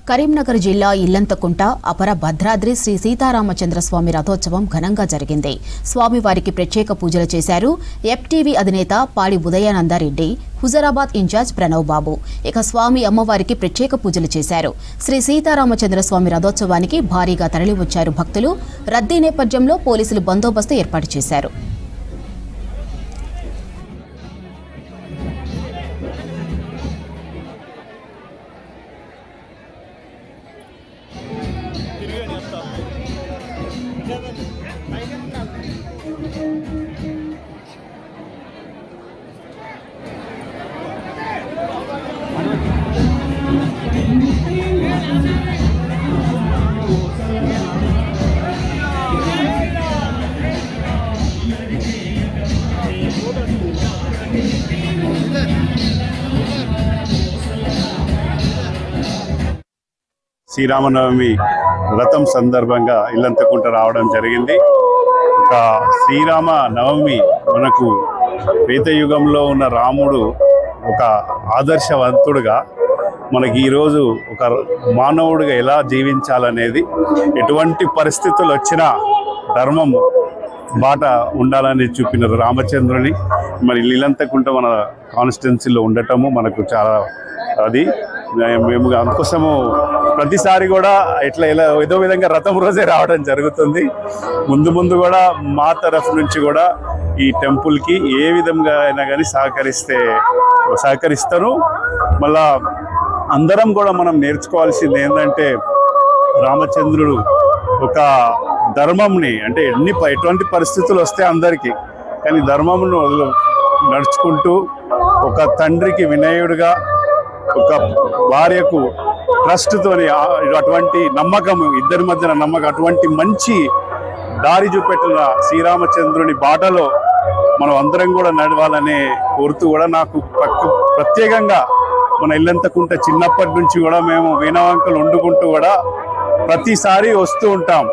కరీంనగర్ జిల్లా ఇల్లంతకుంట అపర భద్రాద్రి శ్రీ సీతారామచంద్ర స్వామి రథోత్సవం ఘనంగా జరిగింది. స్వామివారికి ప్రత్యేక పూజలు చేశారు. ఎఫ్టీవీ అధినేత పాడి ఉదయానందరెడ్డి, హుజరాబాద్ ఇన్ఛార్జ్ ప్రణవ్ బాబు. ఇక స్వామి అమ్మవారికి ప్రత్యేక పూజలు చేశారు. శ్రీ సీతారామచంద్ర స్వామి రథోత్సవానికి భారీగా తరలివచ్చారు భక్తులు. రద్దీ నేపథ్యంలో పోలీసులు బందోబస్తు ఏర్పాటు చేశారు. శ్రీరామనవమి వ్రతం సందర్భంగా ఇల్లంతకుంట రావడం జరిగింది. ఒక శ్రీరామ నవమి మనకు త్రేతయుగంలో ఉన్న రాముడు ఒక ఆదర్శవంతుడుగా మనకి ఈరోజు ఒక మానవుడిగా ఎలా జీవించాలనేది, ఎటువంటి పరిస్థితులు వచ్చినా ధర్మం బాట ఉండాలని చూపిన రామచంద్రుని మరి ఇల్లంతకుంట మన కాన్స్టిట్యున్సీలో ఉండటము మనకు చాలా అది మేము అందుకోసము ప్రతిసారి కూడా ఇలా ఏదో విధంగా రథం రోజే రావడం జరుగుతుంది. ముందు కూడా మా తరఫు నుంచి కూడా ఈ టెంపుల్కి ఏ విధంగా అయినా కానీ సహకరిస్తారు. మళ్ళా అందరం కూడా మనం నేర్చుకోవాల్సింది ఏంటంటే, రామచంద్రుడు ఒక ధర్మంని, అంటే ఎటువంటి పరిస్థితులు వస్తే అందరికీ కానీ ధర్మమును నడుచుకుంటూ ఒక తండ్రికి వినయుడుగా, ఒక భార్యకు ట్రస్ట్తోని అటువంటి నమ్మకం, ఇద్దరి మధ్యన నమ్మకం, అటువంటి మంచి దారి చూపెట్టిన శ్రీరామచంద్రుని బాటలో మనం అందరం కూడా నడవాలని కోరుతూ కూడా నాకు ప్రత్యేకంగా మన ఇల్లంతకుంట చిన్నప్పటి నుంచి కూడా మేము వీణావంకలు వండుకుంటూ కూడా ప్రతిసారి వస్తూ ఉంటాం.